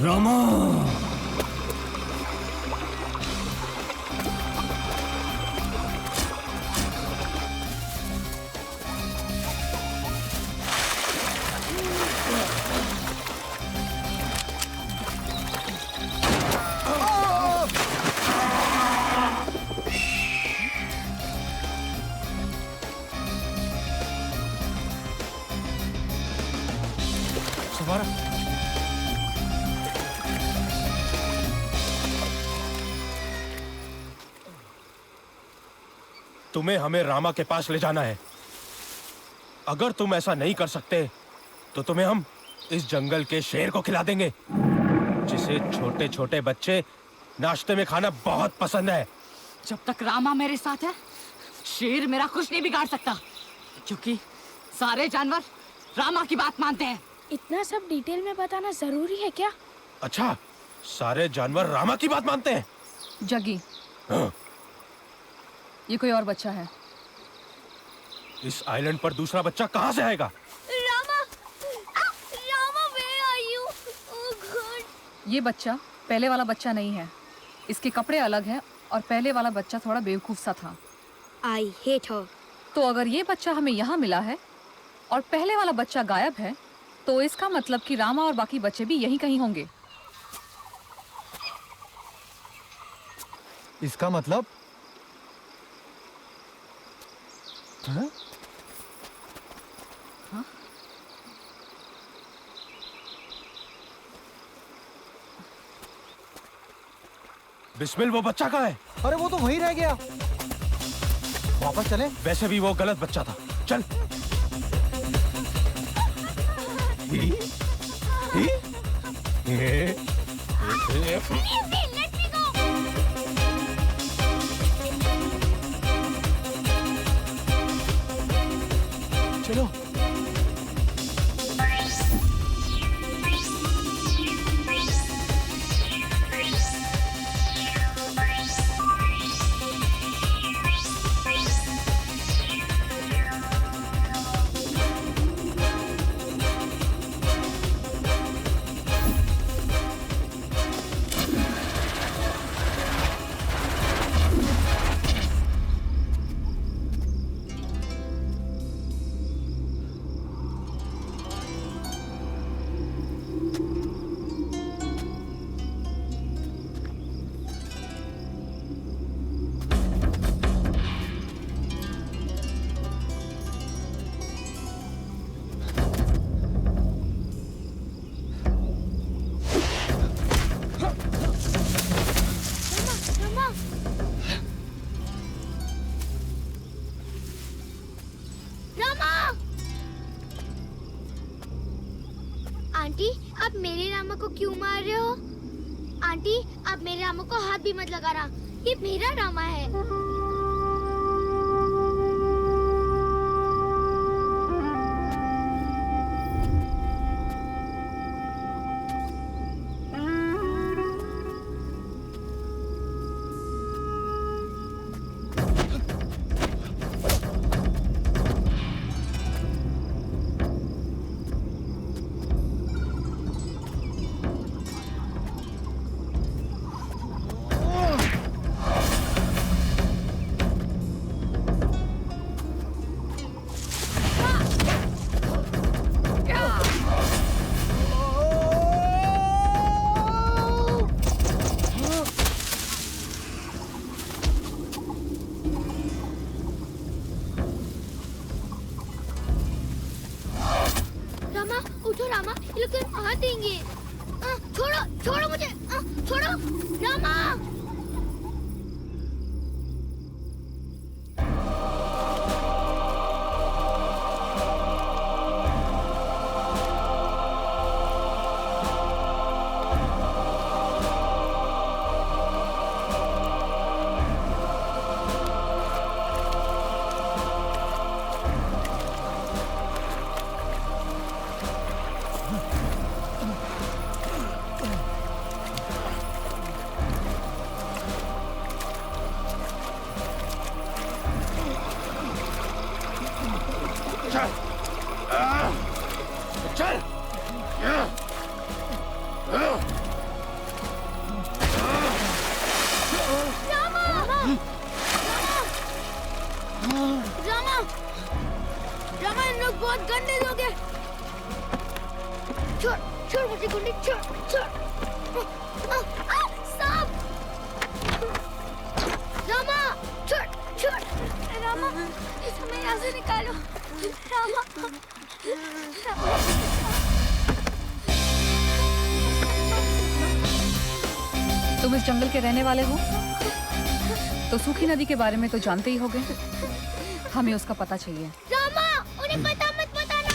रामा। तुम्हें हमें रामा के पास ले जाना है। अगर तुम ऐसा नहीं कर सकते तो तुम्हें हम इस जंगल के शेर को खिला देंगे, जिसे छोटे छोटे बच्चे नाश्ते में खाना बहुत पसंद है। जब तक रामा मेरे साथ है, शेर मेरा कुछ नहीं बिगाड़ सकता, क्योंकि सारे जानवर रामा की बात मानते हैं। इतना सब डिटेल में बताना जरूरी है क्या? अच्छा, सारे जानवर रामा की बात मानते हैं? जगी, हाँ। ये कोई और बच्चा है। इस आइलैंड पर दूसरा बच्चा कहाँ से आएगा? Rama, Rama where are you? Oh God! ये बच्चा पहले वाला बच्चा नहीं है। इसके कपड़े अलग हैं और पहले वाला बच्चा थोड़ा बेवकूफ सा था। I hate her. तो अगर ये बच्चा हमें यहाँ मिला है और पहले वाला बच्चा गायब है, तो इसका मतलब कि रामा और बाकी बच्चे भी यहीं कहीं होंगे। इसका मतलब? हाँ? हाँ? बिस्मिल, वो बच्चा कहाँ है? अरे वो तो वहीं रह गया। वापस चलें? वैसे भी वो गलत बच्चा था। चल। चलो। आंटी, आप मेरे रामा को क्यों मार रहे हो? आंटी, आप मेरे रामा को हाथ भी मत लगा रहा, ये मेरा रामा है। उठो रामा, ये लोग तुम्हें मार देंगे। छोड़ो, छोड़ो मुझे, छोड़ो रामा। छोड़ छोड़ मुझे गुंडी, छोड़ छोड़। सांप! रामा छोड़ छोड़। रामा हमें यहाँ से निकालो। रामा तुम इस जंगल के रहने वाले हो तो सूखी नदी के बारे में तो जानते ही होगे। हमें उसका पता चाहिए। रामा उन्हें पता मत बताना।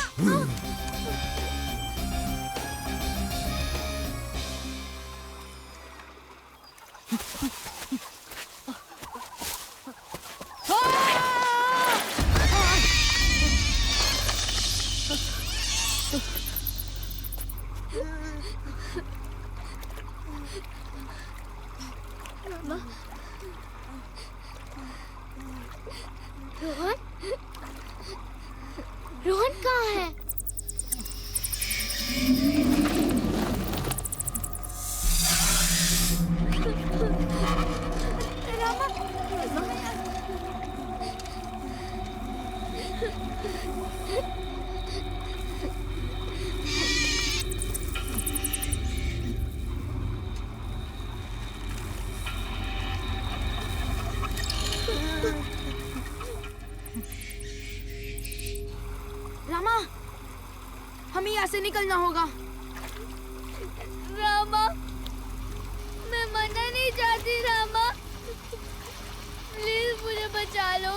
रोहन रोहन कहाँ है? रामा, हमें यहाँ से निकलना होगा। रामा मैं मरना नहीं चाहती। रामा प्लीज मुझे बचा लो।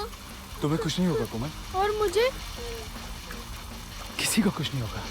तुम्हें कुछ नहीं होगा कोमल, और मुझे? किसी को कुछ नहीं होगा।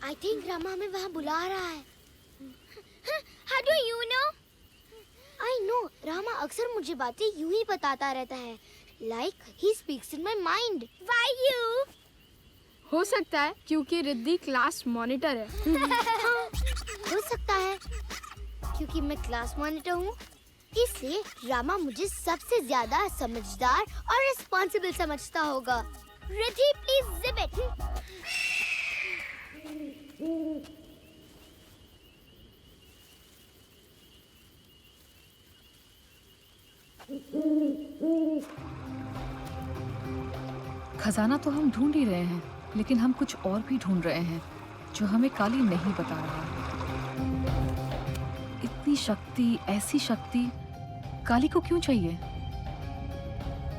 I think रामा हमें वहाँ बुला रहा है। How do you know? I know. Rama अक्सर मुझे बातें यूं ही बताता रहता है। Like he speaks in my mind. Why you? हो सकता है क्योंकि रिद्धि क्लास मॉनिटर है। हो सकता है क्योंकि मैं क्लास मॉनिटर हूँ, इसलिए रामा मुझे सबसे ज्यादा समझदार और रिस्पॉन्सिबल समझता होगा। Riddhi please zip it. खजाना तो हम ढूंढ ही रहे हैं, लेकिन हम कुछ और भी ढूंढ रहे हैं जो हमें काली नहीं बता रहा। इतनी शक्ति, ऐसी शक्ति काली को क्यों चाहिए?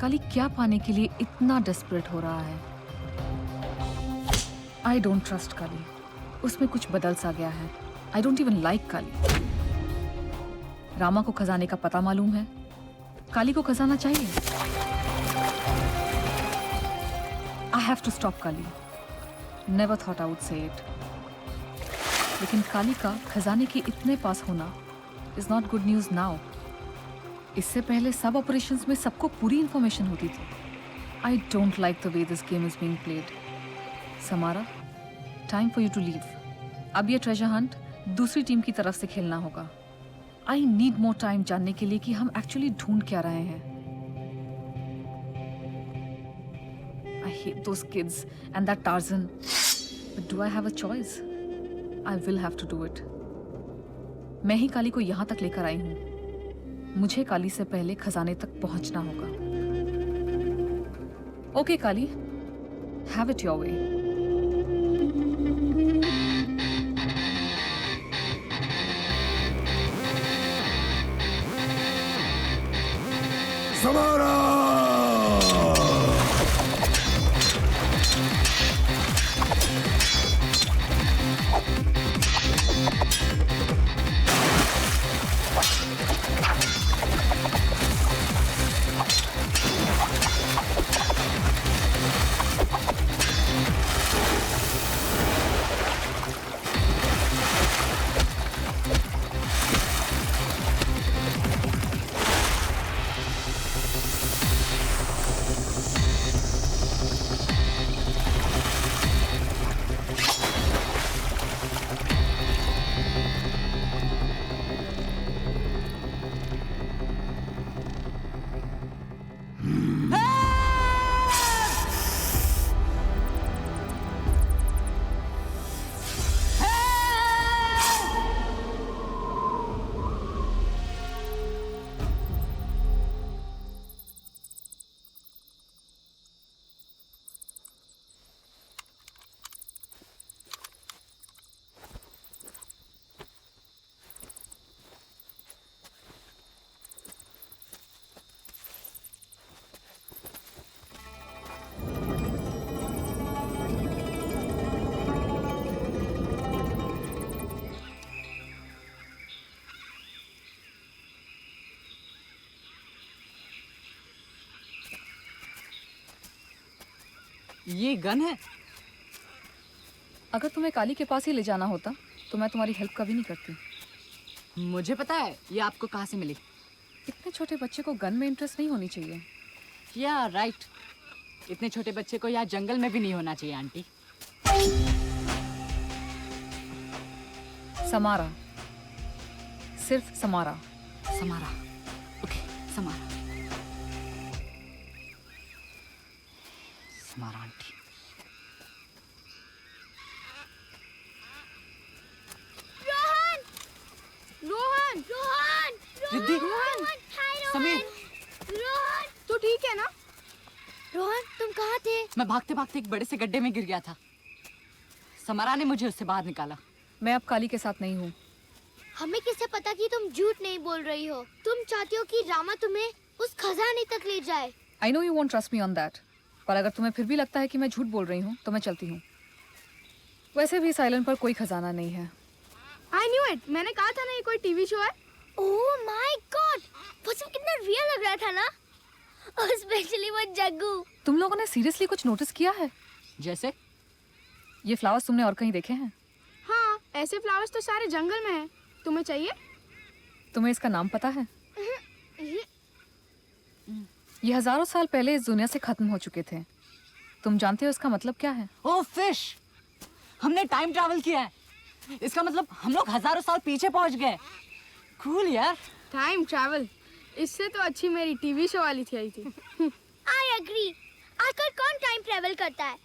काली क्या पाने के लिए इतना डेस्परेट हो रहा है? आई डोंट ट्रस्ट काली। उसमें कुछ बदल सा गया है। आई डोंट इवन लाइक काली। रामा को खजाने का पता मालूम है, काली को खजाना चाहिए। I have to stop Kali. Never thought I would say it। लेकिन काली का खजाने के इतने पास होना is not good news now। इससे पहले सब ऑपरेशंस में सबको पूरी इंफॉर्मेशन होती थी। I don't like the way this game is being played। समारा, time for you to leave। अब ये ट्रेजर हंट दूसरी टीम की तरफ से खेलना होगा। I need more time जानने के लिए कि हम एक्चुअली ढूंढ क्या रहे हैं। I hate those kids and that Tarzan. But do I have a choice? I will have to do it। मैं ही काली को यहाँ तक लेकर आई हूँ। मुझे काली से पहले खजाने तक पहुँचना होगा। Okay, Kali. Have it your way. Samara! ये गन है? अगर तुम्हें काली के पास ही ले जाना होता तो मैं तुम्हारी हेल्प कभी नहीं करती। मुझे पता है ये आपको कहाँ से मिली। इतने छोटे बच्चे को गन में इंटरेस्ट नहीं होनी चाहिए। या राइट, इतने छोटे बच्चे को यहाँ जंगल में भी नहीं होना चाहिए आंटी। समारा, सिर्फ Samara. Samara, okay Samara. Samara aunty. Rohan! Rohan! Rohan! Riddhi! Rohan! Hi Rohan! Sameer! Rohan! तू ठीक है ना? रोहन, तुम कहाँ थे? मैं भागते भागते एक बड़े से गड्ढे में गिर गया था। समारा ने मुझे उससे बाहर निकाला। मैं अब काली के साथ नहीं हूँ। हमें कैसे पता कि तुम झूठ नहीं बोल रही हो? तुम चाहती हो कि रामा तुम्हें उस खजाने तक ले जाए। I know you won't trust me on that, पर अगर तुम्हें फिर भी लगता है कि मैं झूठ बोल रही हूँ तो मैं चलती हूँ। वैसे भी इस आइलैंड पर कोई खजाना नहीं है। आई न्यू इट, मैंने कहा था ना ये कोई टीवी शो है। ओह माय गॉड, वो सब कितना रियल लग रहा था ना, और स्पेशली वो जग्गू। तुम लोगों ने सीरियसली कुछ नोटिस किया है? जैसे? ये फ्लावर्स तुमने और कहीं देखे हैं? हाँ, ऐसे फ्लावर्स तो सारे जंगल में हैं। तुम्हें चाहिए? तुम्हें इसका नाम पता है? ये हजारों साल पहले इस दुनिया से खत्म हो चुके थे। तुम जानते हो इसका मतलब क्या है? ओह फिश, हमने टाइम ट्रैवल किया है। इसका मतलब हम लोग हजारों साल पीछे पहुंच गए। कूल यार। टाइम ट्रैवल, इससे तो अच्छी मेरी टीवी शो वाली थी आई थी। I agree. आजकल कौन टाइम ट्रैवल करता है?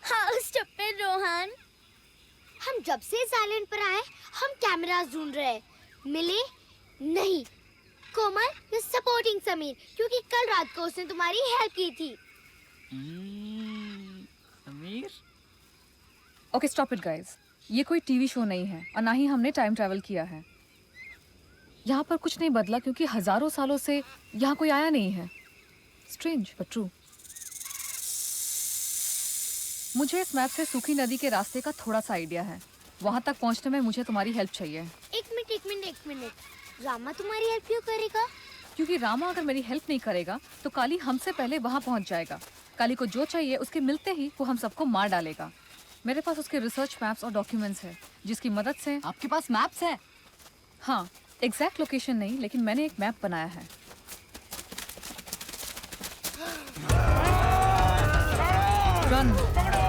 हाँ स्टूपिड रोहन। हम जब से इस आइलैंड पर आए हम कैमरास ढूंढ रहे हैं, मिले नहीं। कोमल इज सपोर्टिंग समीर क्योंकि कल रात को उसने तुम्हारी हेल्प की थी। Sameer? Okay stop it guys, ये कोई टीवी शो नहीं है और ना ही हमने टाइम ट्रैवल किया है। यहाँ पर कुछ नहीं बदला क्योंकि हजारों सालों से यहाँ कोई आया नहीं है। Strange but true. मुझे इस मैप से सूखी नदी के रास्ते का थोड़ा सा आइडिया है। वहाँ तक पहुँचने में मुझे तुम्हारी हेल्प चाहिए। एक मिनट। रामा तुम्हारी हेल्प क्यों करेगा? क्योंकि रामा अगर मेरी हेल्प नहीं करेगा तो काली हमसे पहले वहाँ पहुँच जाएगा। काली को जो चाहिए उसके मिलते ही वो हम सबको मार डालेगा। मेरे पास उसके रिसर्च मैप्स और डॉक्यूमेंट्स हैं जिसकी मदद से। आपके पास मैप्स है? हाँ, एग्जैक्ट लोकेशन नहीं लेकिन मैंने एक मैप बनाया है। रन।